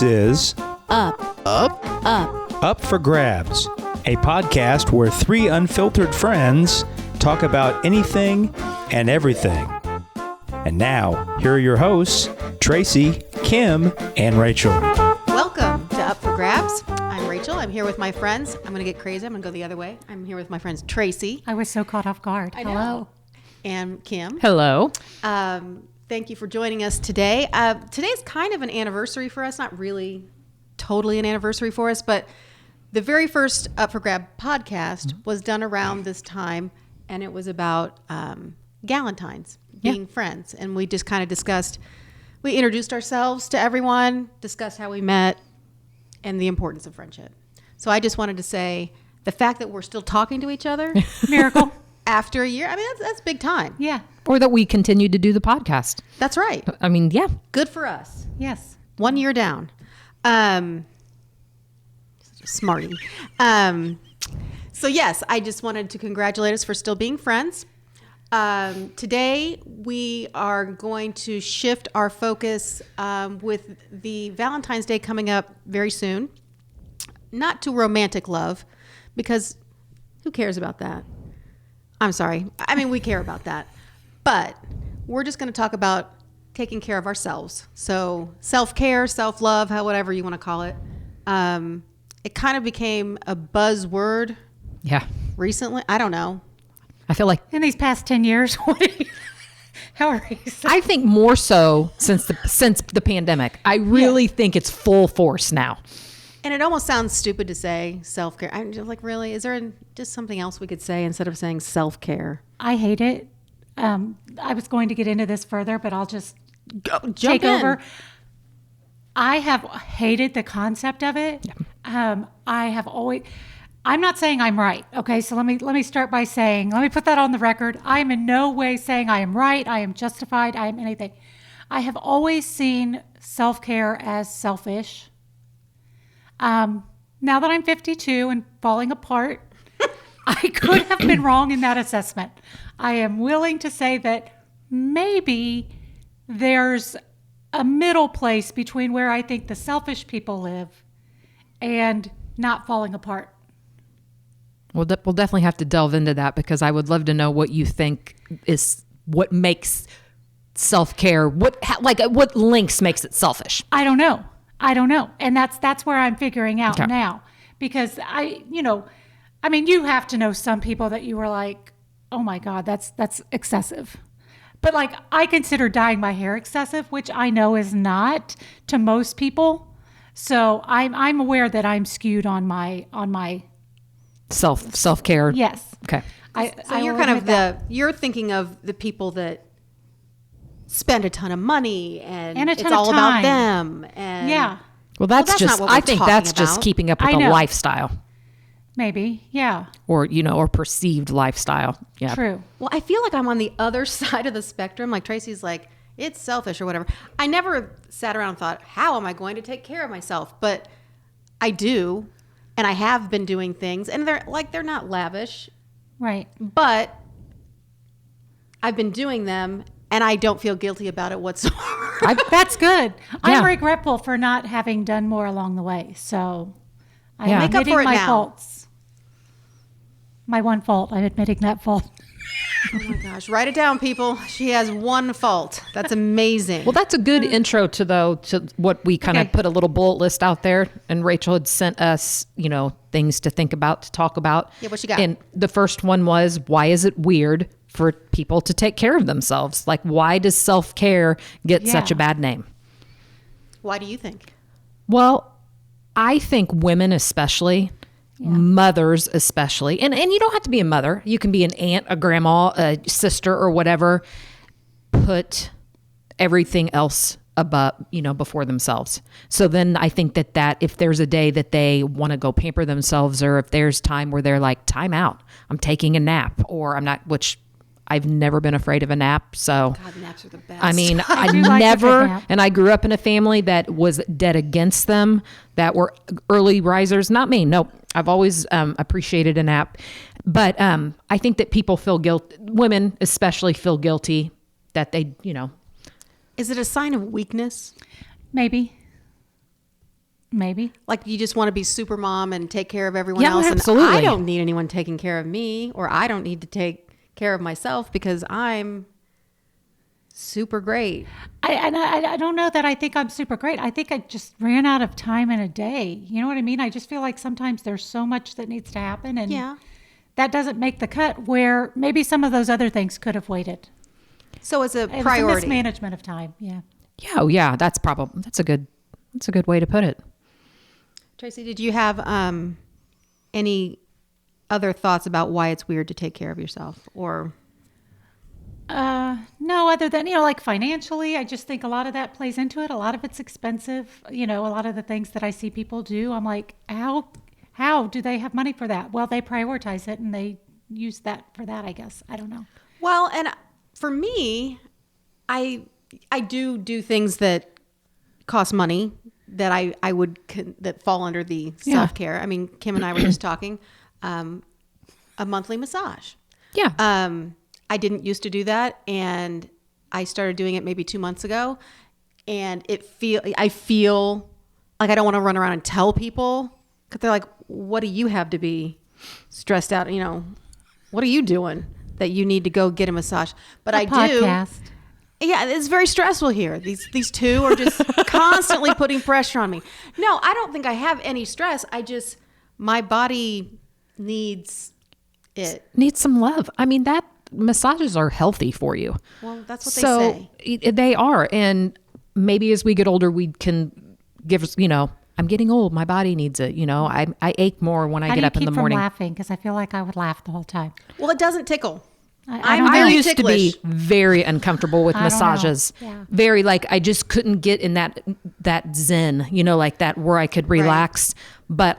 This is Up for Grabs, a podcast where three unfiltered friends talk about anything and everything. And now, here are your hosts, Tracy, Kim, and Rachel. Welcome to Up for Grabs. I'm Rachel. I'm here with my friends. I'm going to get crazy. I'm going to go the other way. I'm here with my friends Tracy. I was so caught off guard. Hello. And Kim. Hello. Thank you for joining us today. Today's kind of an anniversary for us. Not really totally an anniversary for us, but the very first Up for Grab podcast was done around this time, and it was about Galentine's, being friends. And we just kind of discussed, we introduced ourselves to everyone, discussed how we met, and the importance of friendship. So I just wanted to say the fact that we're still talking to each other, Miracle. after a year, I mean, that's big time. Yeah. Or that we continued to do the podcast. That's right. I mean, yeah. Good for us. Yes. 1 year down. Smarty. So yes, I just wanted to congratulate us for still being friends. Today we are going to shift our focus with the Valentine's Day coming up very soon. Not to romantic love, because who cares about that? I'm sorry. I mean, we care about that. But we're just going to talk about taking care of ourselves. So self-care, self-love, whatever you want to call it. It kind of became a buzzword recently. I don't know. I feel like In these past 10 years, how are you? I think more so since the pandemic. I really think it's full force now. And it almost sounds stupid to say self-care. I'm just like, really? Is there just something else we could say instead of saying self-care? I hate it. I was going to get into this further, but I'll just Jump take in. over. I have hated the concept of it. I have always. I'm not saying I'm right. Okay, so let me start by saying, let me put that on the record. I am in no way saying I am right. I am justified. I am anything. I have always seen self-care as selfish. Now that I'm 52 and falling apart, I could have been wrong in that assessment. I am willing to say that maybe there's a middle place between where I think the selfish people live and not falling apart. We'll definitely have to delve into that, because I would love to know what you think is what makes self-care, what links makes it selfish. I don't know. And that's where I'm figuring out now, because you have to know some people that you were like, oh my God, that's excessive. But like, I consider dyeing my hair excessive, which I know is not to most people. So I'm aware that I'm skewed on my Self-care. Yes. Okay. So you're kind of you're thinking of the people that spend a ton of money and a it's ton of all about time. them. And Well, that's not just, what we're I think talking that's just about. keeping up with I a know. lifestyle, Maybe. Yeah. or perceived lifestyle. Yeah. True. Well, I feel like I'm on the other side of the spectrum. Like Tracy's like, it's selfish or whatever. I never sat around and thought, how am I going to take care of myself? But I do. And I have been doing things, and they're not lavish, Right. but I've been doing them, and I don't feel guilty about it whatsoever. That's good. Yeah. I'm regretful for not having done more along the way. So I'm Yeah. Make up admitting for it my now. faults. My one fault. I'm admitting that fault. Oh my gosh, write it down, people. She has one fault. That's amazing. Well, that's a good intro to what we kind of Okay. put a little bullet list out there, and Rachel had sent us, things to think about, to talk about. Yeah, what you got? And the first one was, why is it weird for people to take care of themselves? Like, why does self-care get such a bad name? Why do you think? Well, I think women especially, mothers especially, and you don't have to be a mother. You can be an aunt, a grandma, a sister, or whatever. Put everything else before themselves. So then I think that if there's a day that they want to go pamper themselves, or if there's time where they're like, time out, I'm taking a nap, or I'm not, which I've never been afraid of a nap. So God, naps are the best. I mean, I do like a good never, nap. and I grew up in a family that was dead against them, that were early risers. Not me. Nope. I've always appreciated a nap. But I think that people feel guilt, women especially feel guilty that they, Is it a sign of weakness? Maybe. Maybe. Like you just want to be super mom and take care of everyone Yeah, else. absolutely. And I don't need anyone taking care of me, or I don't need to take care of myself because I'm super great. I don't know that I think I'm super great. I think I just ran out of time in a day. You know what I mean? I just feel like sometimes there's so much that needs to happen, and Yeah. that doesn't make the cut, where maybe some of those other things could have waited. So it's a It was a priority. mismanagement of time. Yeah. Yeah, oh, yeah, that's a good way to put it. Tracy, did you have any other thoughts about why it's weird to take care of yourself? Or No, other than, like financially, I just think a lot of that plays into it. A lot of it's expensive. A lot of the things that I see people do, I'm like, how do they have money for that? Well, they prioritize it and they use that for that, I guess. I don't know. well, and for me, I do things that cost money that I would that fall under the Yeah. self-care. I mean, Kim and I were just talking a monthly massage. Yeah. I didn't used to do that, and I started doing it maybe 2 months ago, and I feel like I don't want to run around and tell people, because they're like, what do you have to be stressed out? What are you doing that you need to go get a massage? But I do. Podcast. Yeah, it's very stressful here. These two are just constantly putting pressure on me. No, I don't think I have any stress. My body needs it. Needs some love. I mean, that massages are healthy for you. Well, that's what So they say. they are. And maybe as we get older, we can give, I'm getting old. My body needs it. I ache more when I How get do you up in keep the from morning. laughing? Because I feel like I would laugh the whole time. Well, it doesn't tickle. I I'm don't very know. I used ticklish. to be very uncomfortable with I don't know. massages. Yeah. Very I just couldn't get in that zen, like that where I could relax. But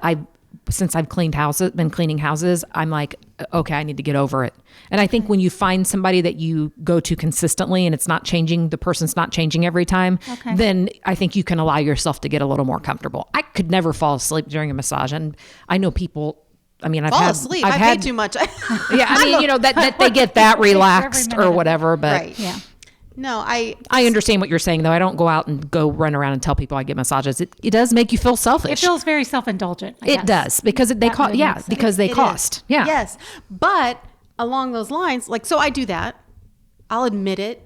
since I've been cleaning houses, I'm like, okay, I need to get over it. And I think when you find somebody that you go to consistently and it's not changing, the person's not changing every time, Okay. then I think you can allow yourself to get a little more comfortable. I could never fall asleep during a massage. And I know people, I've Fall asleep. I paid too much. Yeah, I mean, that they get that relaxed minute or of it. whatever, but Right. Yeah. No, I understand what you're saying, though. I don't go out and go run around and tell people I get massages. It does make you feel selfish. It feels very self-indulgent. I It guess. does because they That cost. would Yeah, make sense. because they It cost. is. Yeah. Yes. But along those lines, so I do that. I'll admit it.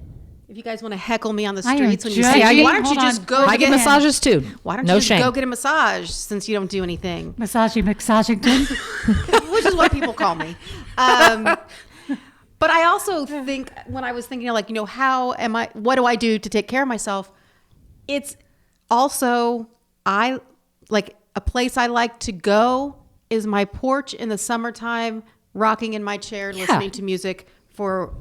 If you guys want to heckle me on the I am streets when you judging. say, why don't you Hold just on. go I get massages too. Why don't no you just shame. go get a massage since you don't do anything? Massagington. Which is what people call me. But I also think when I was thinking what do I do to take care of myself? It's also, a place I like to go is my porch in the summertime, rocking in my chair, listening to music for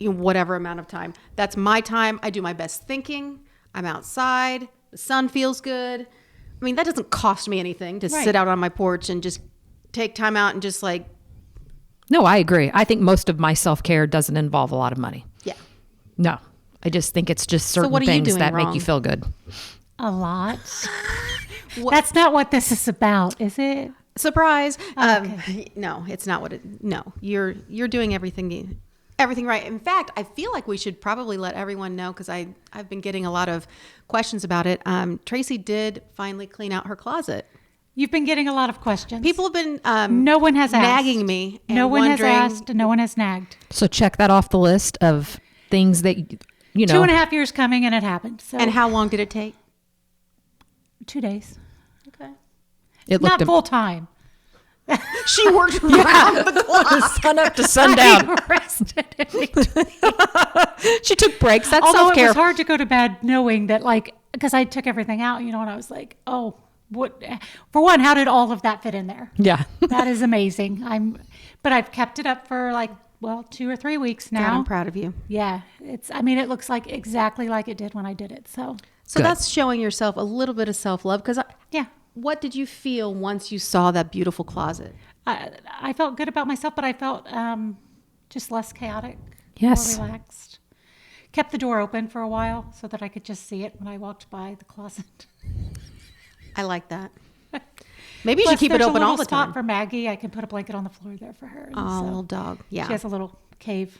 whatever amount of time. That's my time. I do my best thinking. I'm outside. The sun feels good. I mean, that doesn't cost me anything to Right. sit out on my porch and just take time out and just No, I agree. I think most of my self-care doesn't involve a lot of money. yeah. No, I just think it's just certain what are you things doing that make wrong? you feel good. A lot. That's not what this is about, is it? Surprise. Okay. No, it's not what it, no, you're doing everything right. In fact, I feel like we should probably let everyone know, because I've been getting a lot of questions about it. Tracy did finally clean out her closet. You've been getting a lot of questions. People have been No one has asked. nagging me. And No one has wondering- asked. And no one has nagged. So check that off the list of things that, 2.5 years coming, and it happened. So And how long did it take? 2 days. Okay. it Not looked full time. She worked around the clock. sun up to sundown. I rested in between. She took breaks. That's Although self-care. it was hard to go to bed knowing that, because I took everything out, and I was like, oh, what? For one, how did all of that fit in there? Yeah. That is amazing. But I've kept it up for 2 or 3 weeks now. God, I'm proud of you. Yeah, it looks exactly like it did when I did it. So So Good. that's showing yourself a little bit of self-love, because yeah, what did you feel once you saw that beautiful closet? I felt good about myself, but I felt just less chaotic, Yes. more relaxed. Kept the door open for a while so that I could just see it when I walked by the closet. I like that. Maybe you Plus, should keep it there's a open all little the spot time. for Maggie. I can put a blanket on the floor there for her. and Oh, so little dog. Yeah. She has a little cave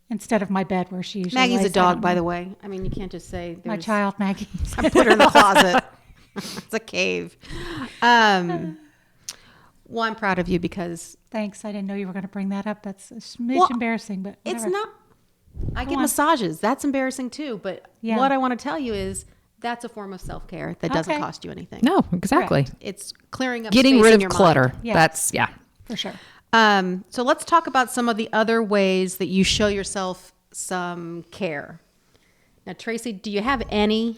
instead of my bed where she usually Maggie's a lays. I dog, don't by know. the way. I mean, you can't just say My there's- child, Maggie. I put her in the closet. It's a cave. Well, I'm proud of you because Thanks. I didn't know you were going to bring that up. That's a smidge embarrassing, but it's whatever. not. I get on. massages. That's embarrassing too. But Yeah. what I want to tell you is that's a form of self-care that doesn't Okay. cost you anything. No, exactly. Correct. It's clearing up Getting space rid in of your clutter. mind. Yes. That's, yeah. For sure. So let's talk about some of the other ways that you show yourself some care. Now, Tracy, do you have any?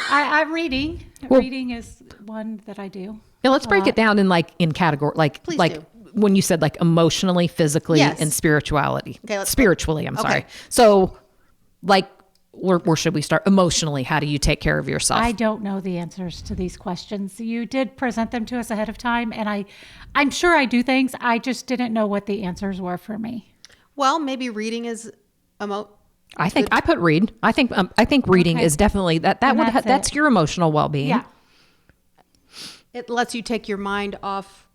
I'm reading. Reading is one that I do. Now let's break it down in category, Please like do. when you said like emotionally, physically, Yes. and spirituality. Okay, Spiritually, I'm sorry. Okay. So, like, where should we start? Emotionally, how do you take care of yourself? I don't know the answers to these questions. You did present them to us ahead of time, and I'm sure I do things. I just didn't know what the answers were for me. Well, maybe reading is I think I put read. I think reading Okay. is definitely that And would that's that's it. your emotional well-being. Yeah. it lets you take your mind off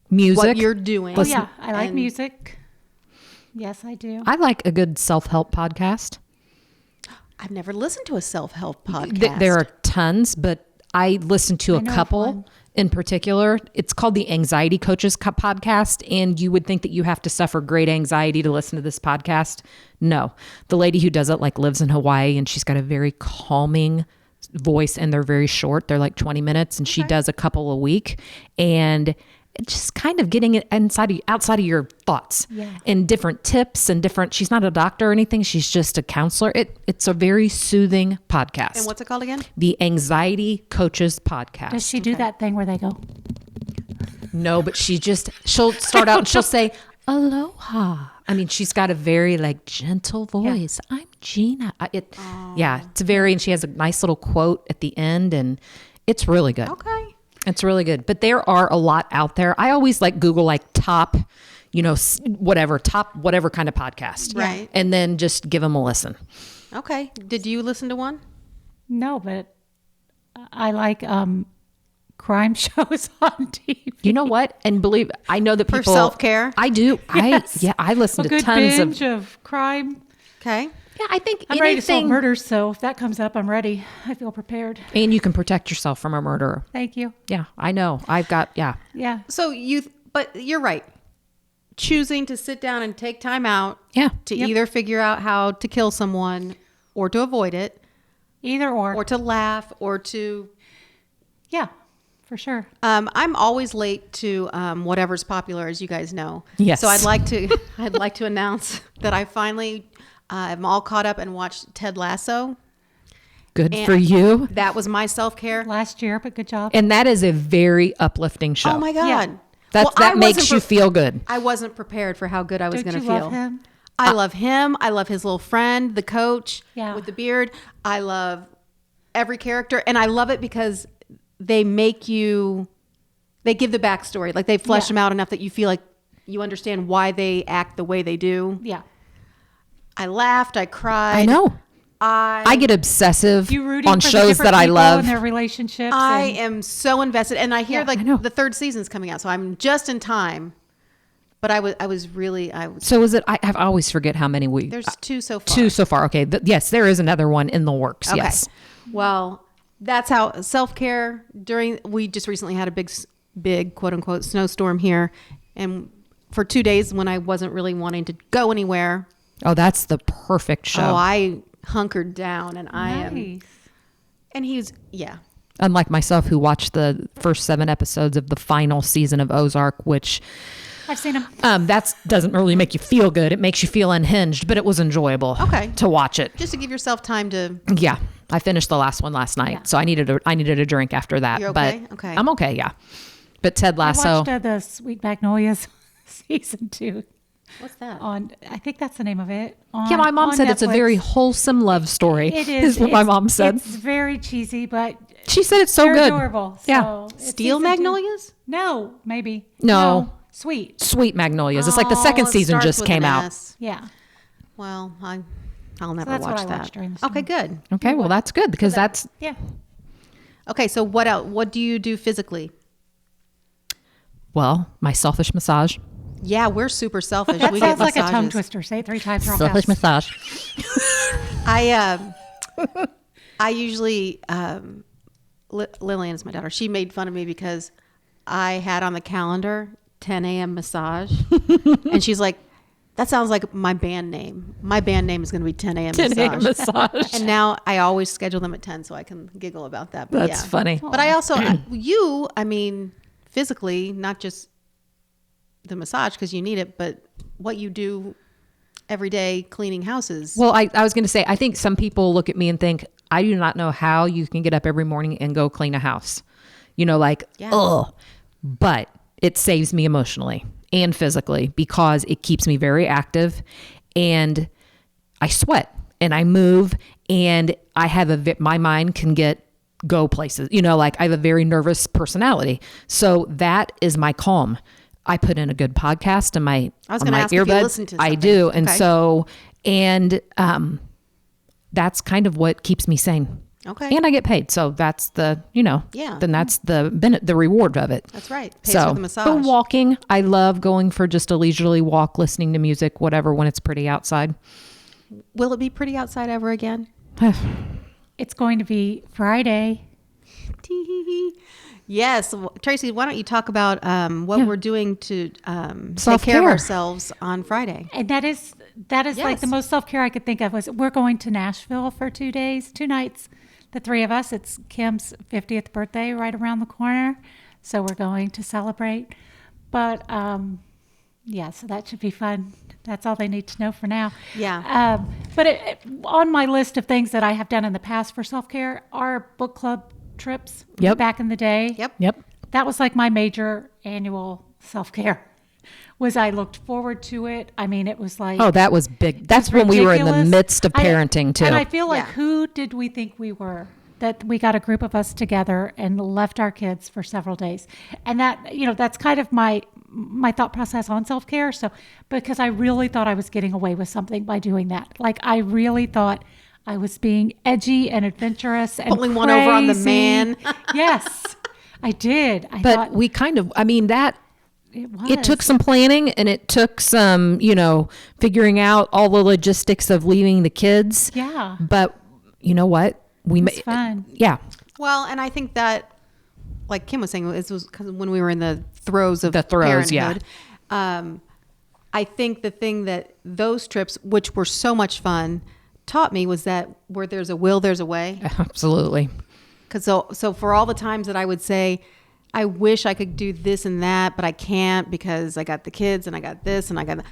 Music. what you're doing. Oh, yeah. I like And music. Yes, I do. I like a good self-help podcast. I've never listened to a self-help podcast. There are tons, but I listened to a know of couple one. in particular. It's called the Anxiety Coaches Podcast, and you would think that you have to suffer great anxiety to listen to this podcast. No, the lady who does it like lives in Hawaii, and she's got a very calming voice, and they're very short. They're like 20 minutes, and she does a couple a week, and it's just kind of getting it outside of your thoughts and different tips and different. She's not a doctor or anything. She's just a counselor. It's a very soothing podcast. And what's it called again? The Anxiety Coaches Podcast. Does she do that thing where they go, No, but she'll start out and she'll say, aloha. I mean, she's got a very like gentle voice. I'm Gina. Yeah, it's and she has a nice little quote at the end, and it's really good. Okay. It's really good. But there are a lot out there. I always like Google like top, whatever kind of podcast. Right. And then just give them a listen. Okay. Did you listen to one? no, but I like crime shows on TV. You know what? And I know that For people self-care? I do. Yes. I listen A to good tons binge of crime. Okay. Yeah, I think I'm ready to solve anything, murders, so if that comes up, I'm ready. I feel prepared. and you can protect yourself from a murderer. Thank you. Yeah, I know. Yeah. So but you're right. Choosing to sit down and take time out Yeah. to either figure out how to kill someone or to avoid it Either or to laugh or to yeah, for sure. I'm always late to whatever's popular, as you guys know. Yes. So I'd like to announce that I finally am all caught up and watched Ted Lasso. Good for you. That was my self-care. Last year, but good job. And that is a very uplifting show. Oh my God. Yeah. That I makes wasn't you feel good. I wasn't prepared for how good I was Don't going to you feel. love him? I love him. I love his little friend, the coach Yeah. with the beard. I love every character. And I love it because they give the backstory. Like they flesh Yeah. them out enough that you feel like you understand why they act the way they do. Yeah. I laughed. I cried. I know. I I get obsessive You rooting on for the shows different that I people love. and their relationships. I and am so invested. And I hear Yeah, like I know. the third season's coming out. So I'm just in time. But I was So is it? I always forget how many we. there's two so far. Two so far. Okay. Yes, there is another one in the works. Okay. Yes. Well, that's how self-care we just recently had a big quote unquote snowstorm here. And for 2 days when I wasn't really wanting to go anywhere, Oh, that's the perfect show. I hunkered down and I am, nice. and yeah. Unlike myself, who watched the first 7 episodes of the final season of Ozark, which I've seen him. that doesn't really make you feel good. It makes you feel unhinged, but it was enjoyable. Okay. To watch it. Just to give yourself time to, Yeah, I finished the last one last night, Yeah. so I needed a drink after that. You're okay? But Okay. I'm okay. Yeah, but Ted I Lasso. watched the Sweet Magnolias season 2 what's that? on. I think that's the name of it. Yeah, my mom on said it's a Netflix. very wholesome love story. It is. what my It's- mom said. It's very cheesy, but She said it's so they're good. adorable. Yeah. So it's Steel season 2. Magnolias? No, maybe. No. Sweet. Sweet Magnolias. It's like the Oh, second it season starts just with came an out. S. Yeah. Well, I'll never that's what watch I that. watched during the Okay, good. Okay, well that's good because that's Yeah. Okay, so what else? What do you do physically? my selfish massage. Yeah, we're super selfish. That we sounds get like a tongue massages. twister. Say it 3 times real Selfish fast. massage. I usually Lillian is my daughter. She made fun of me because I had on the calendar 10 a.m. massage. And she's like, that sounds like my band name. My band name is going to be 10 a.m. 10 a.m. massage. massage. And now I always schedule them at 10 so I can giggle about that. But That's funny. But I also, I mean, physically, not just the massage because you need it, but what you do every day cleaning houses. Well, I was going to say, I think some people look at me and think, I do not know how you can get up every morning and go clean a house. You know, like, oh, but it saves me emotionally and physically because it keeps me very active and I sweat and I move and I have my mind can go places, you know, like I have a very nervous personality. So that is my calm. I put in a good podcast and I was going to ask if you listen to something. I do. And so, that's kind of what keeps me sane. Okay. And I get paid. So that's then that's the reward of it. That's right. Pays for the massage. But walking, I love going for just a leisurely walk, listening to music, whatever, when it's pretty outside. Will it be pretty outside ever again? It's going to be Friday. Yes. Well, Tracy, why don't you talk about what we're doing to take Self-care. care of ourselves on Friday? And that is like the most self-care I could think of was we're going to Nashville for 2 days, 2 nights, the three of us. It's Kim's 50th birthday right around the corner. So we're going to celebrate. But so that should be fun. That's all they need to know for now. Yeah. But on my list of things that I have done in the past for self-care are book club trips back in the day. Yep. That was like my major annual self-care. Was I looked forward to it. I mean, it was like... Oh, that was big. That's when we were in the midst of parenting, too. And I feel like, who did we think we were? That we got a group of us together and left our kids for several days. And that, that's kind of my thought process on self-care. So, because I really thought I was getting away with something by doing that. Like, I really thought I was being edgy and adventurous and pulling one over on the man. Yes, I did. We kind of, it took some planning and it took some, figuring out all the logistics of leaving the kids. Yeah. But you know what? It's fun. Yeah. Well, and I think that, like Kim was saying, it was because when we were in the throes of parenthood. I think the thing that those trips, which were so much fun, taught me was that where there's a will, there's a way. Absolutely. Because so for all the times that I would say, I wish I could do this and that, but I can't because I got the kids and I got this and I got.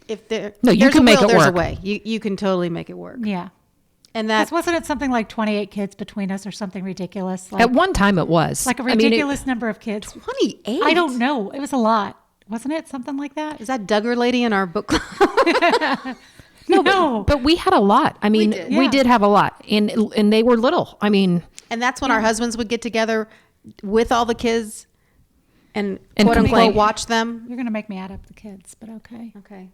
You can make it work. There's a way. You can totally make it work. Yeah. And that wasn't it something like 28 kids between us or something ridiculous? At one time it was. Like a ridiculous number of kids. 28? I don't know. It was a lot. Wasn't it something like that? Is that Duggar lady in our book club? No. But we had a lot. I mean, we did have a lot. And they were little. I mean. And that's when our husbands would get together with all the kids and quote unquote watch them. You're going to make me add up the kids, but okay. Okay.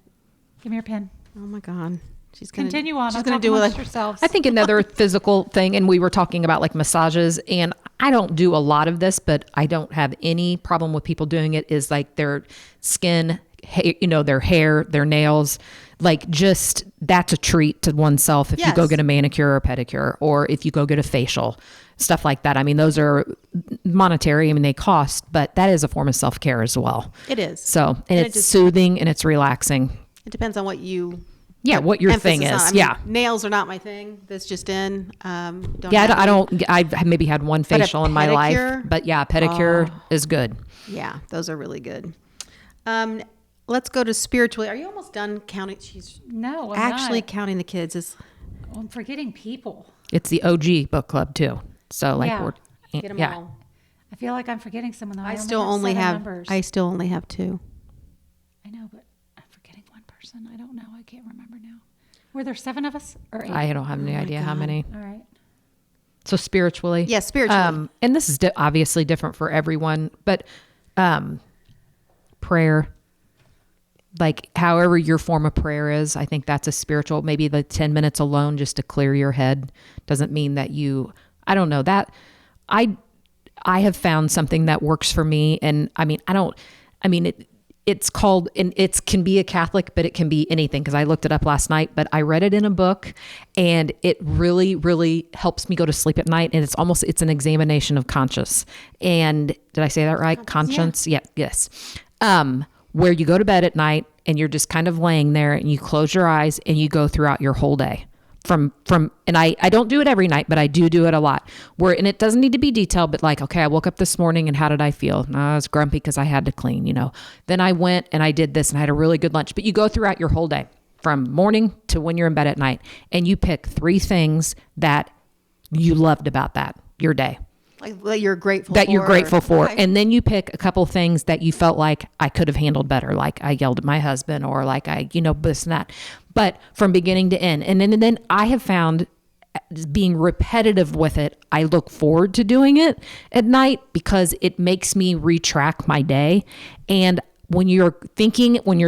Give me your pen. Oh my God. She's gonna continue on. She's going to do it yourselves. I think another physical thing, and we were talking about like massages, and I don't do a lot of this, but I don't have any problem with people doing it, is like their skin, their hair, their nails, like just that's a treat to oneself if you go get a manicure or pedicure, or if you go get a facial, stuff like that. I mean, those are monetary. I mean, they cost, but that is a form of self-care as well. It is. So, and it's soothing and it's relaxing. It depends on what you... what your thing is. I mean, nails are not my thing. That's just in. I've maybe had one facial in my life, but pedicure is good. Yeah, those are really good. Let's go to spiritually. Are you almost done counting? No, I'm actually not. Counting the kids. I'm forgetting people. It's the OG book club too. So we're get them all. I feel like I'm forgetting someone. Though. I still only have 2. I know, but I'm forgetting one person. I don't know. I can't remember now. Were there 7 of us or 8? I don't have any idea how many. All right. So spiritually. Yeah, spiritually. And this is obviously different for everyone, but prayer, like however your form of prayer is, I think that's a spiritual, maybe the 10 minutes alone just to clear your head doesn't mean that I don't know that I have found something that works for me. And I mean, it's called, and it can be a Catholic, but it can be anything, because I looked it up last night, but I read it in a book, and it really, really helps me go to sleep at night. And it's an examination of conscience. And did I say that right? Conscience? Yeah. Yes. Where you go to bed at night and you're just kind of laying there and you close your eyes and you go throughout your whole day. And I don't do it every night, but I do it a lot, and it doesn't need to be detailed, but like, okay, I woke up this morning and how did I feel? I was grumpy because I had to clean, then I went and I did this and I had a really good lunch. But you go throughout your whole day from morning to when you're in bed at night, and you pick 3 things that you loved about your day. Like that you're grateful for. Okay. And then you pick a couple things that you felt like I could have handled better. Like I yelled at my husband, or like I, this and that, but from beginning to end. And then I have found being repetitive with it, I look forward to doing it at night because it makes me retrack my day. And when you're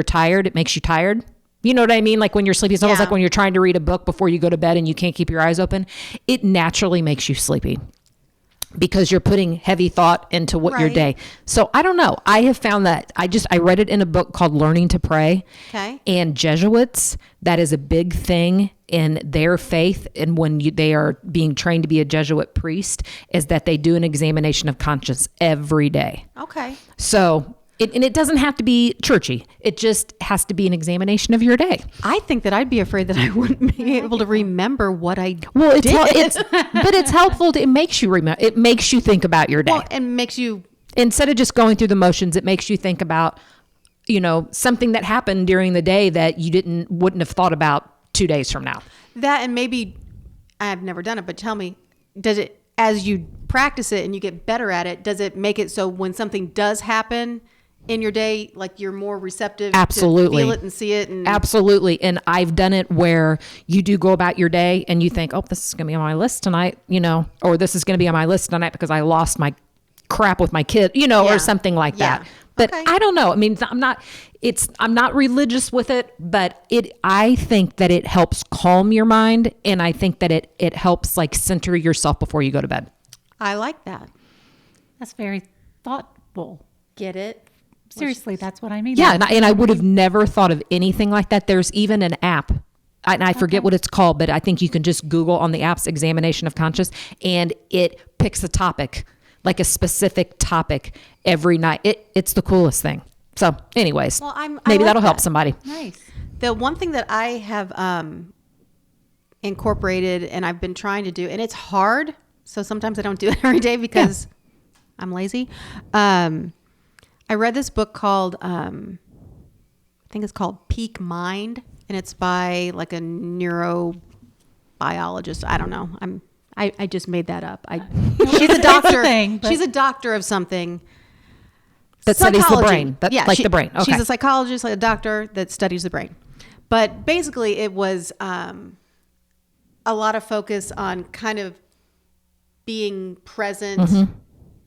tired, it makes you tired. You know what I mean? Like when you're sleepy, it's almost like when you're trying to read a book before you go to bed and you can't keep your eyes open, it naturally makes you sleepy, because you're putting heavy thought into your day. So I don't know. I have found that I read it in a book called Learning to Pray. Okay. And Jesuits, that is a big thing in their faith. And when they are being trained to be a Jesuit priest, is that they do an examination of conscience every day. Okay. So it doesn't have to be churchy. It just has to be an examination of your day. I think that I'd be afraid that I wouldn't be able to remember what I did. But it's helpful. It makes you remember. It makes you think about your day. Well, and makes you, instead of just going through the motions, it makes you think about, something that happened during the day that you wouldn't have thought about 2 days from now. that, and maybe I've never done it, but tell me, does it, as you practice it and you get better at it, does it make it so when something does happen in your day, like you're more receptive Absolutely. to feel it and see it? And Absolutely. And I've done it where you do go about your day and you think, oh, this is going to be on my list tonight, or this is going to be on my list tonight because I lost my crap with my kid, or something like that. But Okay. I don't know. I mean, I'm not religious with it, but I think that it helps calm your mind. And I think that it helps like center yourself before you go to bed. I like that. That's very thoughtful. Get it? Seriously, that's what I mean. Yeah. And I would have never thought of anything like that. There's even an app, and I forget what it's called, but I think you can just Google on the app's examination of conscience, and it picks a topic, like a specific topic every night. It's the coolest thing. So anyways, Well, I maybe like that'll help that. somebody. Nice. The one thing that I have incorporated and I've been trying to do, and it's hard, so sometimes I don't do it every day because I'm lazy. I read this book called, I think it's called Peak Mind, and it's by like a neurobiologist. I don't know. I just made that up. She's a doctor. thing, but- She's a doctor of something. That studies the Psychology. brain. The brain. Okay. She's a psychologist, like a doctor that studies the brain. But basically it was a lot of focus on kind of being present. Mm-hmm.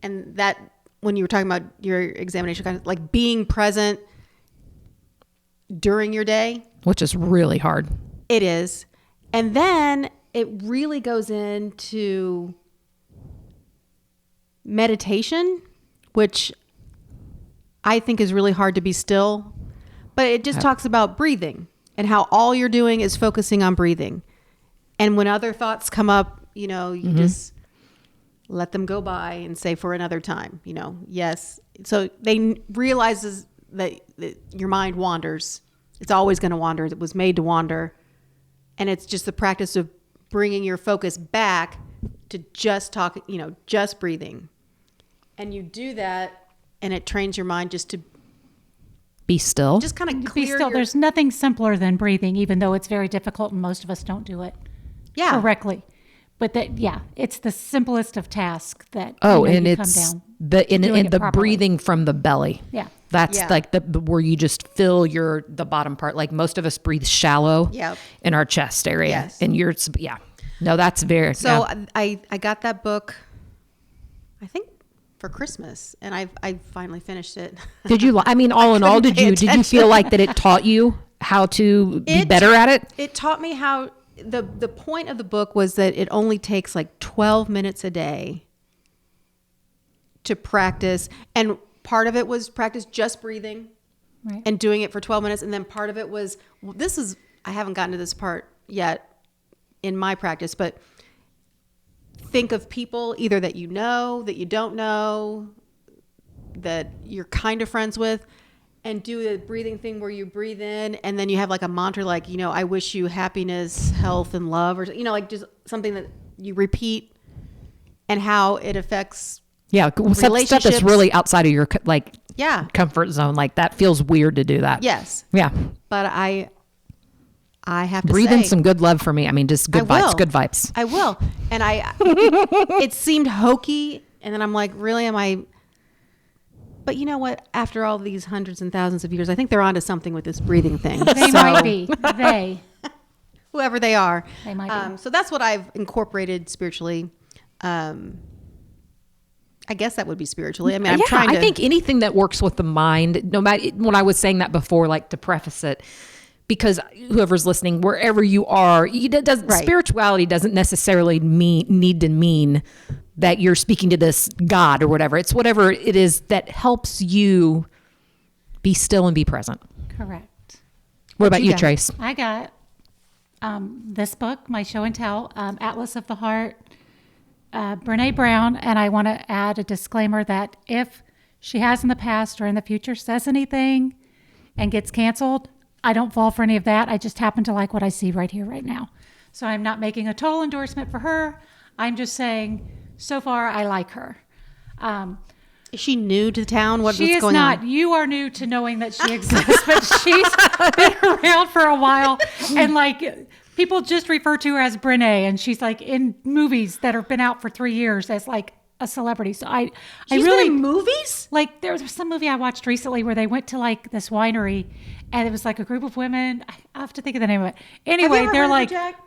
And that when you were talking about your examination, kind of like being present during your day. Which is really hard. It is. And then it really goes into meditation, which I think is really hard to be still. But it just talks about breathing and how all you're doing is focusing on breathing. And when other thoughts come up, you just let them go by and say for another time, yes. So they realizes that your mind wanders. It's always going to wander. It was made to wander. And it's just the practice of bringing your focus back to just talk, just breathing. And you do that and it trains your mind just to Be still. just kind of Be clear still. your, There's nothing simpler than breathing, even though it's very difficult and most of us don't do it correctly. But it's the simplest of tasks that and you it's come down. the properly. breathing from the belly. Yeah. That's Yeah. like the where you just fill the bottom part. Like most of us breathe shallow Yep. in our chest area. Yes. And no, that's very, So I got that book, I think for Christmas, and I finally finished it. Did you, all in all, couldn't pay did you feel attention. like that it taught you how to be better at it? It taught me how, the point of the book was that it only takes like 12 minutes a day to practice. And part of it was practice just breathing. Right. and doing it for 12 minutes. And then part of it was, I haven't gotten to this part yet in my practice, but think of people either that you know, that you don't know, that you're kind of friends with, and do a breathing thing where you breathe in and then you have like a mantra, like, I wish you happiness, health, and love, or, like just something that you repeat, and how it affects stuff that's really outside of your comfort zone. Like that feels weird to do that. Yes. Yeah. But I have to breathe say, in some good love for me. I mean, just good vibes. I will. And it seemed hokey. And then I'm like, really, am I? But you know what? After all these hundreds and thousands of years, I think they're onto something with this breathing thing. They might be. Whoever they are. They might be. So that's what I've incorporated spiritually. I guess that would be spiritually. I mean, I think anything that works with the mind, no matter, when I was saying that before, like to preface it, because whoever's listening, wherever you are, spirituality doesn't necessarily need to mean that you're speaking to this God or whatever. It's whatever it is that helps you be still and be present. Correct. What about you, Trace? I got this book, my show and tell, Atlas of the Heart, Brene Brown, and I want to add a disclaimer that if she has in the past or in the future says anything and gets canceled, I don't fall for any of that. I just happen to like what I see right here, right now. So I'm not making a total endorsement for her. I'm just saying, so far, I like her. Is she new to town? What's going on? She is not. You are new to knowing that she exists, but she's been around for a while. And like, people just refer to her as Brene, and she's like in movies that have been out for 3 years as like a celebrity. So I really, been in movies? Like there was some movie I watched recently where they went to like this winery, and it was like a group of women. I have to think of the name of it. Anyway, Have you ever they're heard like, of her, Jack?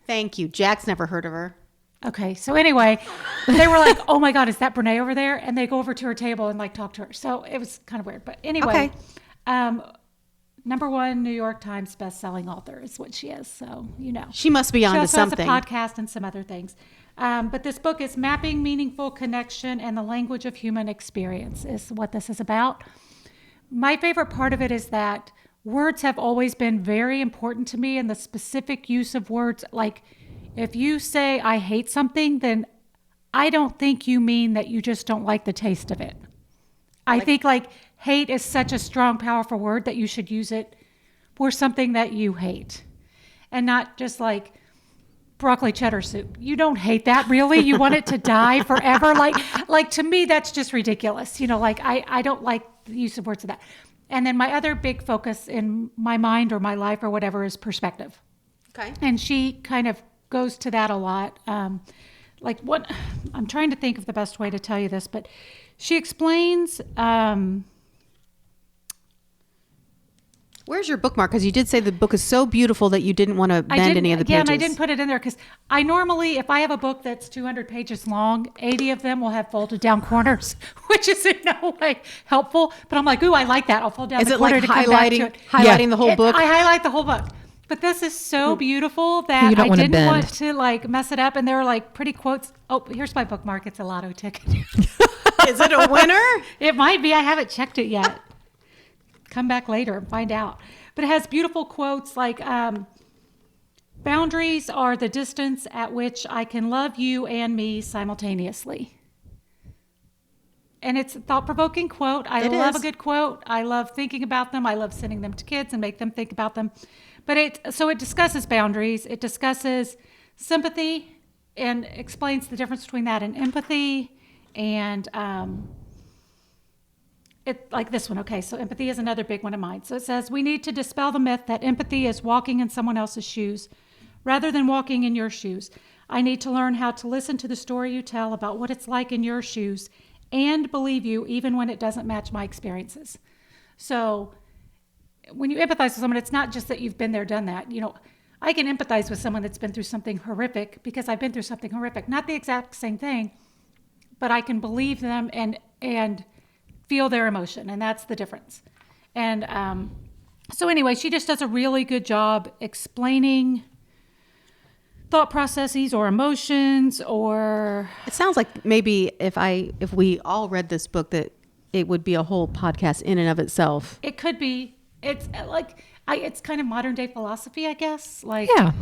Thank you. Jack's never heard of her. okay. So anyway, they were like, oh my God, is that Brene over there? And they go over to her table and like talk to her. So it was kind of weird. But anyway, #1 New York Times best-selling author is what she is. So, She must be onto something. She also has a podcast and some other things. But this book is Mapping Meaningful Connection and the Language of Human Experience is what this is about. My favorite part of it is that words have always been very important to me, and the specific use of words. Like if you say, I hate something, then I don't think you mean that you just don't like the taste of it. I think like hate is such a strong, powerful word that you should use it for something that you hate and not just like broccoli cheddar soup. You don't hate that, really? You want it to die forever? Like to me, that's just ridiculous. Like I don't like the use of words of that. And then my other big focus in my mind or my life or whatever is perspective. Okay. And she kind of goes to that a lot. Like what, I'm trying to think of the best way to tell you this, but she explains, where's your bookmark? Because you did say the book is so beautiful that you didn't want to bend any of the pages. Yeah, and I didn't put it in there because I normally, if I have a book that's 200 pages long, 80 of them will have folded down corners, which is in no way helpful. But I'm like, ooh, I like that. I'll fold down the corner to come back to it. Highlighting the whole book? I highlight the whole book. But this is so beautiful that I didn't want to like mess it up. And there were like pretty quotes. Oh, here's my bookmark. It's a lotto ticket. Is it a winner? It might be. I haven't checked it yet. Come back later and find out. But it has beautiful quotes like, boundaries are the distance at which I can love you and me simultaneously. And it's a thought-provoking quote. I love a good quote. I love thinking about them. I love sending them to kids and make them think about them. But it discusses boundaries. It discusses sympathy and explains the difference between that and empathy. And like this one. Okay, so empathy is another big one of mine. So it says, we need to dispel the myth that empathy is walking in someone else's shoes rather than walking in your shoes. I need to learn how to listen to the story you tell about what it's like in your shoes and believe you even when it doesn't match my experiences. So when you empathize with someone, it's not just that you've been there, done that. I can empathize with someone that's been through something horrific because I've been through something horrific. Not the exact same thing, but I can believe them and feel their emotion, and that's the difference. And so anyway, she just does a really good job explaining thought processes or emotions or... It sounds like maybe if we all read this book that it would be a whole podcast in and of itself. It could be. It's like it's kind of modern day philosophy, I guess. Like, Yeah.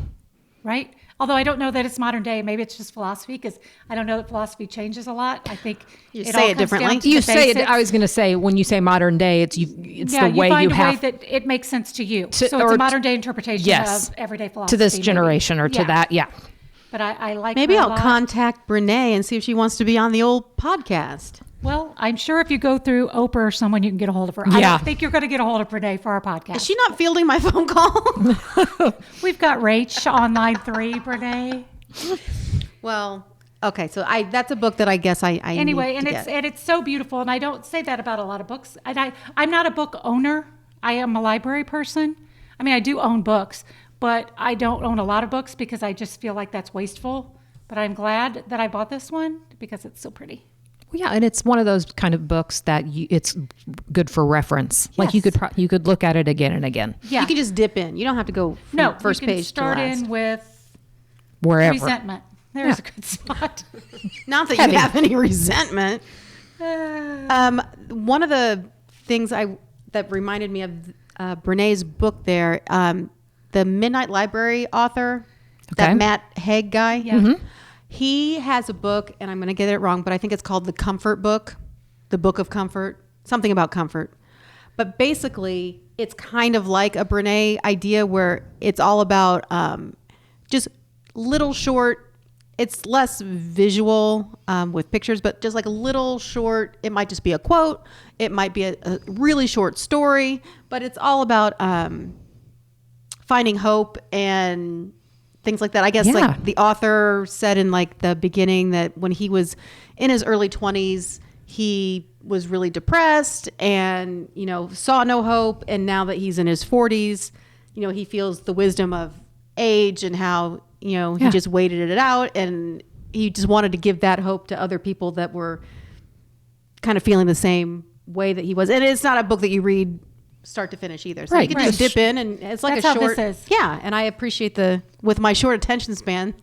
right? Although I don't know that it's modern day. Maybe it's just philosophy because I don't know that philosophy changes a lot. I think You it say all it comes differently. down to You the say it. basics. I was going to say, when you say modern day, it's the way find you a have way that it makes sense to you. To- So it's or a modern day interpretation yes, of everyday philosophy. to this maybe. generation or to Yeah. that. Yeah. But I like Maybe her a I'll lot. contact Brene and see if she wants to be on the old podcast. Well, I'm sure if you go through Oprah or someone, you can get a hold of her. I Yeah. don't think you're going to get a hold of Brene for our podcast. Is she not fielding my phone call? We've got Rach on line 3, Brene. Well, okay, so that's a book that I guess I Anyway, need and to it's get. and it's so beautiful, and I don't say that about a lot of books. And I'm not a book owner. I am a library person. I mean, I do own books, but I don't own a lot of books because I just feel like that's wasteful. But I'm glad that I bought this one because it's so pretty. Well, yeah, and it's one of those kind of books that it's good for reference. Like you Yes. you could look at it again and again, Yeah. You can just dip in. You don't have to go from no, first you can page start to last. in with wherever. resentment. There's a good spot. Not that Heavy. you have any resentment. One of the things that reminded me of Brene's book there, the Midnight Library author, Okay. that Matt Haig guy. Yeah. He has a book, and I'm going to get it wrong, but I think it's called The Comfort Book, The Book of Comfort, something about comfort. But basically, it's kind of like a Brene idea where it's all about just little short, it's less visual with pictures, but just like a little short, it might just be a quote, it might be a really short story, but it's all about finding hope and things like that. I guess Yeah. like the author said in like the beginning that when he was in his early 20s, he was really depressed and, saw no hope. And now that he's in his 40s, he feels the wisdom of age and how, he Yeah. just waited it out. And he just wanted to give that hope to other people that were kind of feeling the same way that he was. And it's not a book that you read start to finish either. So Right. you can just Right. dip in and it's like That's a how short. this is. Yeah. And I appreciate with my short attention span,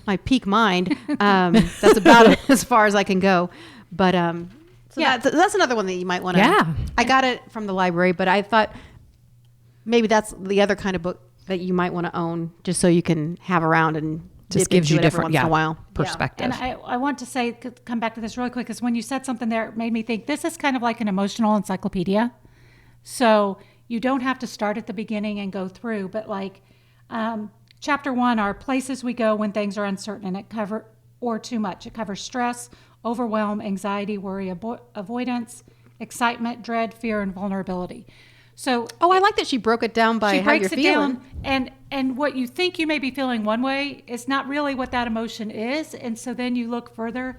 my peak mind, that's about as far as I can go. But, so Yeah. that's another one that you might want to. Yeah. I got it from the library, but I thought maybe that's the other kind of book that you might want to own just so you can have around and Just dip gives into you it every different once in a while. perspective. And I want to say, come back to this really quick, because when you said something there, it made me think this is kind of like an emotional encyclopedia. So you don't have to start at the beginning and go through, but like chapter 1 are places we go when things are uncertain, and or too much. It covers stress, overwhelm, anxiety, worry, avoidance, excitement, dread, fear, and vulnerability. So Oh, I like that she broke it down by she how you're breaks it feeling. down, and what you think you may be feeling one way is not really what that emotion is, and so then you look further.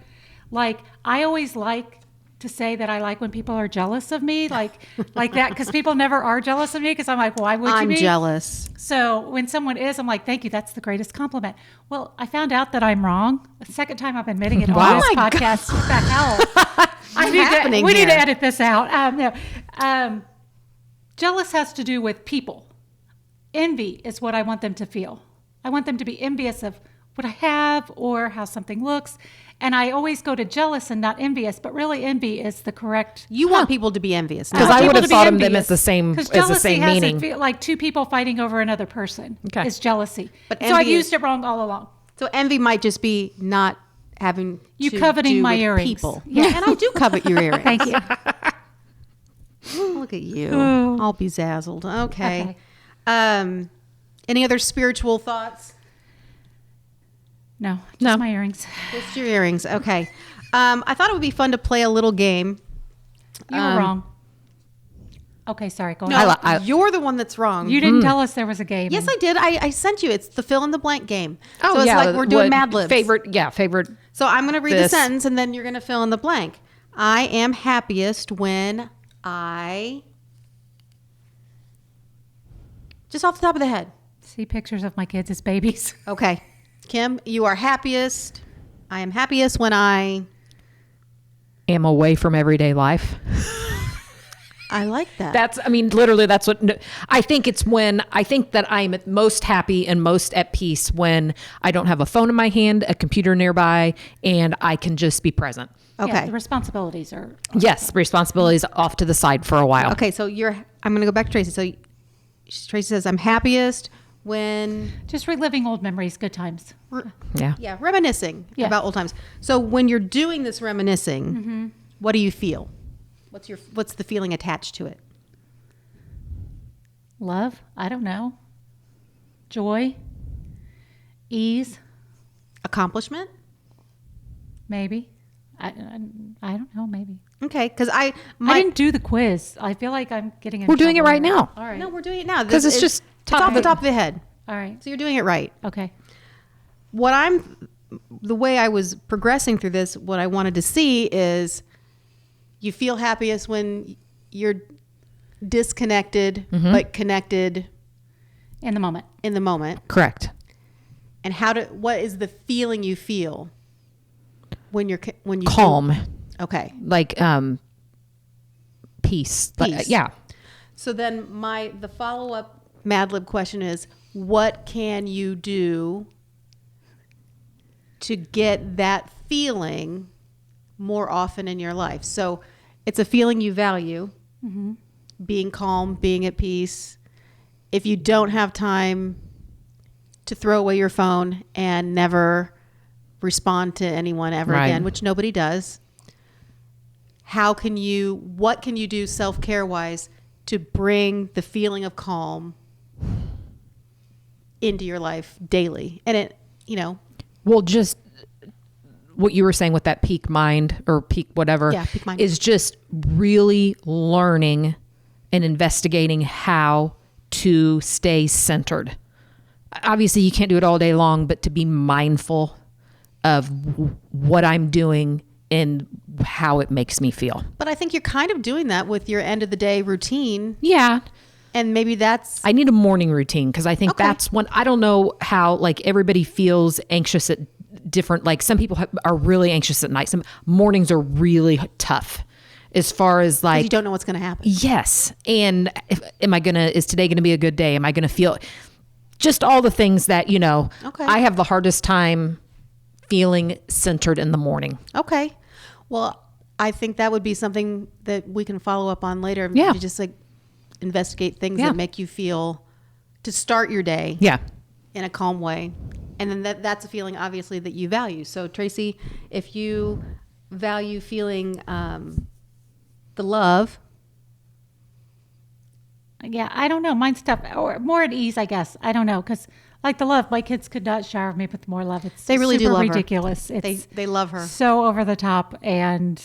Like I always like to say that I like when people are jealous of me, like that, because people never are jealous of me, because I'm like, why would you I'm be? jealous. So when someone is, I'm like, thank you, that's the greatest compliment. Well, I found out that I'm wrong. The second time I'm admitting it Wow. on this Oh my podcast. What the hell? happening we need to here? edit this out. No. Jealous has to do with people. Envy is what I want them to feel. I want them to be envious of what I have or how something looks. And I always go to jealous and not envious, but really envy is the correct. You want people to be envious. Because want I would people have to be thought of them envious. as the same Because as the jealousy same has meaning. it feel like two people fighting over another person. Okay. Is jealousy. But So I've envy used is- it wrong all along. So envy might just be not having You to coveting do my with earrings. people. Yeah. And I do covet your earrings. Thank you. Look at you. All bezazzled. Okay. Any other spiritual thoughts? No, just No. my earrings. Just your earrings. Okay. I thought it would be fun to play a little game. You were wrong. Okay, sorry. Go No, on. you're the one that's wrong. You didn't tell us there was a game. Yes, I did. I sent you. It's the fill in the blank game. Oh, so it's yeah, like we're doing what Mad Libs. favorite. So I'm going to read the this. sentence and then you're going to fill in the blank. I am happiest when I. Just off the top of the head. See pictures of my kids as babies. Okay. Kim, you are happiest. I am happiest when I. Am away from everyday life. I like that. Literally that's what I think. It's when I think that I'm most happy and most at peace when I don't have a phone in my hand, a computer nearby, and I can just be present. Okay. Yeah, the responsibilities are. Yes, responsibilities off to the side for a while. Okay, so I'm going to go back to Tracy. So Tracy says, I'm happiest when... Just reliving old memories, good times. Yeah, reminiscing about old times. So when you're doing this reminiscing, what do you feel? What's the feeling attached to it? Love? I don't know. Joy? Ease? Accomplishment? Maybe. I don't know, maybe. Okay, because I didn't do the quiz. I feel like I'm getting in We're doing it trouble right here. now. All right. No, we're doing it now. 'Cause it's just it's off the top of the head. All right. So you're doing it right. Okay. The way I was progressing through this, what I wanted to see is you feel happiest when you're disconnected but connected In the moment. in the moment. Correct. And what is the feeling you feel when you Calm. Okay. Like peace. Peace. Yeah. So then the follow-up Mad Lib question is, what can you do to get that feeling more often in your life? So it's a feeling you value, being calm, being at peace. If you don't have time to throw away your phone and never respond to anyone ever again, which nobody does, what can you do self-care wise to bring the feeling of calm into your life daily? And Well, just what you were saying with that peak mind or peak whatever peak mind. is just really learning and investigating how to stay centered. Obviously, you can't do it all day long, but to be mindful of what I'm doing and how it makes me feel. But I think you're kind of doing that with your end of the day routine. Yeah. And maybe I need a morning routine because I think that's when I don't know how like everybody feels anxious at different, like some people are really anxious at night. Some mornings are really tough as far as like, you don't know what's going to happen. Yes. And is today going to be a good day? Am I going to feel just all the things that, I have the hardest time feeling centered in the morning. Okay. Well, I think that would be something that we can follow up on later. Yeah. To just like investigate things that make you feel to start your day in a calm way. And then that's a feeling obviously that you value. So Tracy, if you value feeling the love. Yeah, I don't know. Mine's tough. Or more at ease, I guess. I don't know. Because like the love, my kids could not shower me with more love. They really do love ridiculous. Her. They love her. So over the top, and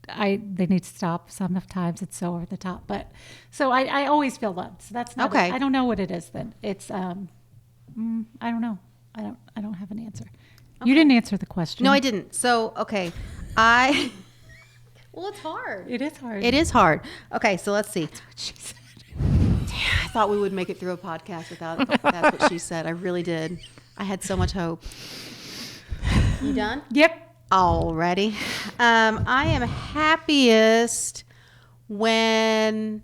they need to stop. Sometimes it's so over the top. But so I always feel loved. So that's not okay. I don't know what it is then. It's I don't know. I don't have an answer. Okay. You didn't answer the question. No, I didn't. So okay, well, it's hard. It is hard. It is hard. Okay, so let's see. That's what she said. I thought we would make it through a podcast without that's what she said. I really did. I had so much hope. You done? Yep. Alrighty. I am happiest when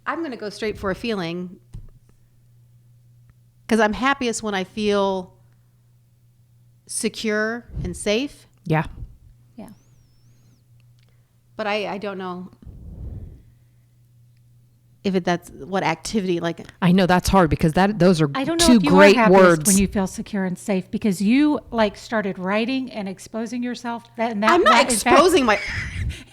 I'm going to go straight for a feeling because I'm happiest when I feel secure and safe. Yeah. Yeah. But I don't know if that's what activity like. I know that's hard because those are I don't know two if you great are happiest words. when you feel secure and safe because you like started writing and exposing yourself. I'm not exposing my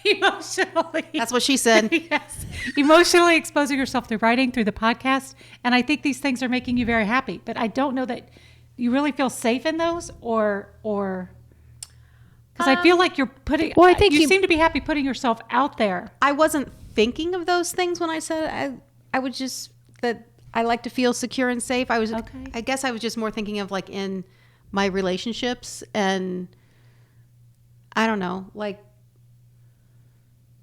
emotionally. That's what she said. Yes, emotionally exposing yourself through writing, through the podcast, and I think these things are making you very happy. But I don't know that you really feel safe in those, or because I feel like you're putting. Well, I think you seem to be happy putting yourself out there. I wasn't thinking of those things when I said I would just that I like to feel secure and safe. I guess I was just more thinking of like in my relationships and I don't know, like.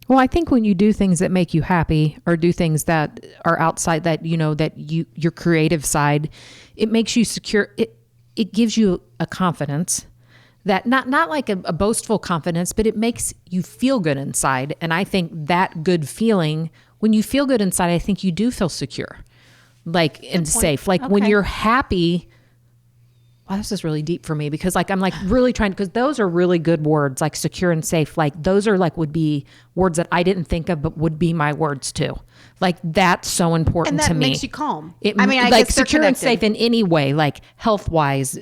Well, I think when you do things that make you happy or do things that are outside that, your creative side, it makes you secure. It gives you a confidence that not like a boastful confidence, but it makes you feel good inside. And I think that good feeling, when you feel good inside, I think you do feel secure, like and safe. Like when you're happy. Wow, this is really deep for me because like I'm like really trying, because those are really good words, like secure and safe. Like those are like would be words that I didn't think of, but would be my words too. Like that's so important to me. And that makes you calm. I like guess secure and safe in any way, like health wise,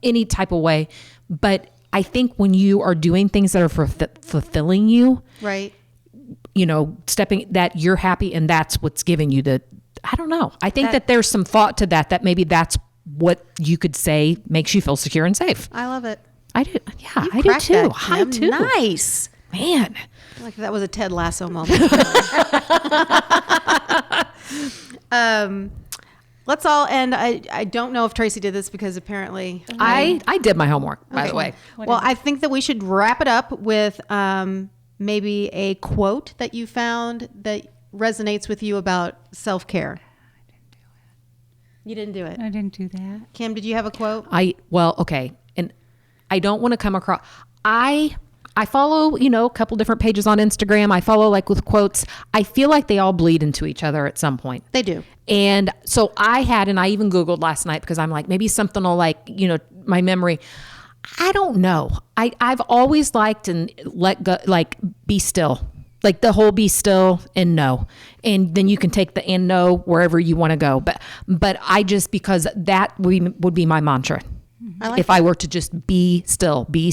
any type of way. But I think when you are doing things that are fulfilling you, right? You know, stepping that you're happy and that's what's giving you the, I don't know. I think that there's some thought to that maybe that's what you could say makes you feel secure and safe. I love it. I do. Yeah, I do too. I do. Nice. Man. Like that was a Ted Lasso moment. Let's all end. I don't know if Tracy did this because apparently I did my homework, by the way. Well, I think that we should wrap it up with maybe a quote that you found that resonates with you about self-care. You didn't do it. I didn't do that. Kim, did you have a quote? Okay. And I don't want to come across, I follow, a couple different pages on Instagram. I follow like with quotes. I feel like they all bleed into each other at some point. They do. And so I even Googled last night because I'm like, maybe something will like, my memory. I don't know. I've always liked and let go, like be still. Like the whole be still and know. And then you can take the and know wherever you want to go. But I just, because that would be my mantra. I were to just be still, be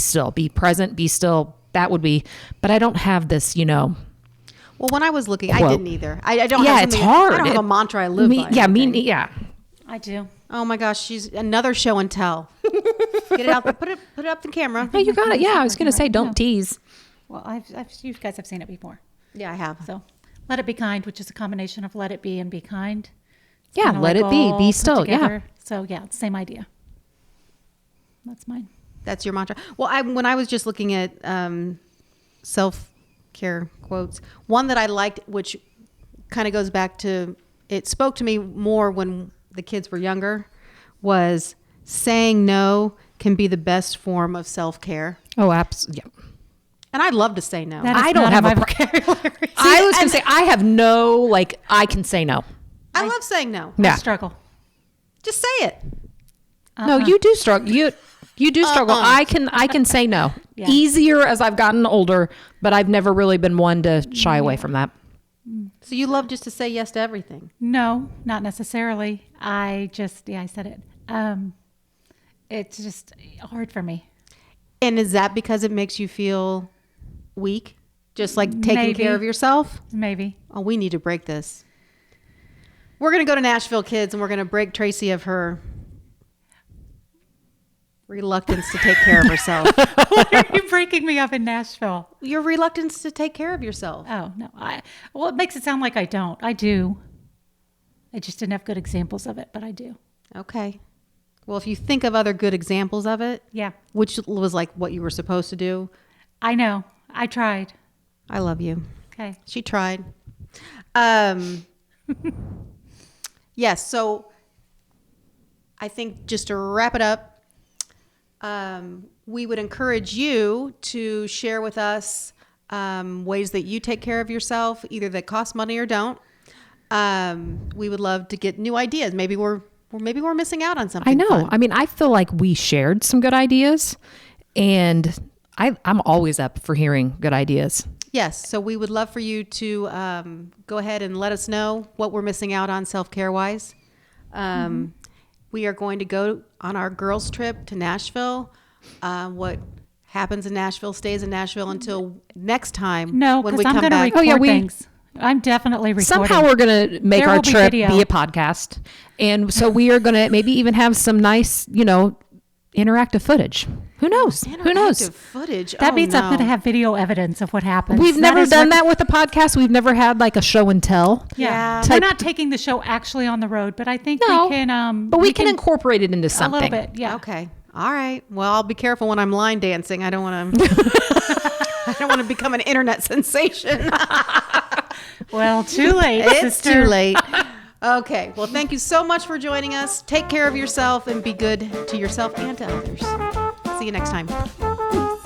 present, be still, that would be, but I don't have this, Well, when I was looking, quote. I didn't either. I don't yeah, have it's hard. I don't have a mantra I live by. Yeah. I do. Oh my gosh, she's another show and tell. Get it out there. Put it up the camera. No, you got it. Yeah, I was going to say, don't tease. Well, you guys have seen it before. Yeah, I have. So let it be kind, which is a combination of let it be and be kind. Yeah, Kinda let like it be. all Be put still. together. So yeah, same idea. That's mine. That's your mantra. Well, when I was just looking at self-care quotes, one that I liked, which kind of goes back to, it spoke to me more when the kids were younger, was saying no can be the best form of self-care. Oh, absolutely. Yeah. And I'd love to say no. That is I don't not have in a my vocabulary. I was going to say, I have no, like, I can say no. I love saying no. Yeah. I struggle. Just say it. No, you do struggle. You do struggle. I can say no. Yeah. Easier as I've gotten older, but I've never really been one to shy away from that. So you love just to say yes to everything. No, not necessarily. I said it. It's just hard for me. And is that because it makes you feel weak? Just like taking Maybe. care of yourself? Maybe. Oh, we need to break this. We're going to go to Nashville, kids, and we're going to break Tracy of her reluctance to take care of herself. Why are you breaking me up in Nashville? Your reluctance to take care of yourself. Oh, no. Well, it makes it sound like I don't. I do. I just didn't have good examples of it, but I do. Okay. Well, if you think of other good examples of it, Yeah. which was like what you were supposed to do, I know. I tried. I love you. Okay. She tried. Yes. So I think just to wrap it up, we would encourage you to share with us ways that you take care of yourself, either that cost money or don't. We would love to get new ideas. Maybe we're missing out on something. I know. fun. I mean, I feel like we shared some good ideas, and I'm always up for hearing good ideas. Yes. So we would love for you to go ahead and let us know what we're missing out on self-care wise. We are going to go on our girls trip to Nashville. What happens in Nashville stays in Nashville until next time. No, when because we I'm come going to back. record things. I'm definitely recording. Somehow we're going to make There our will be trip video. be a podcast. And so we are going to maybe even have some nice, interactive footage. Who knows? Who knows? Interactive footage. That Oh, means I'm no. going to have video evidence of what happens. We've never is done what- that with the podcast. We've never had like a show and tell. Yeah. Yeah. We're not taking the show actually on the road, but I think No, we can. But we can incorporate it into a something. little bit. Yeah. Okay. All right. Well, I'll be careful when I'm line dancing. I don't want to. I don't want to become an internet sensation. Well, too late. It's sister. too late. Okay. Well, thank you so much for joining us. Take care of yourself and be good to yourself and to others. See you next time. Bye.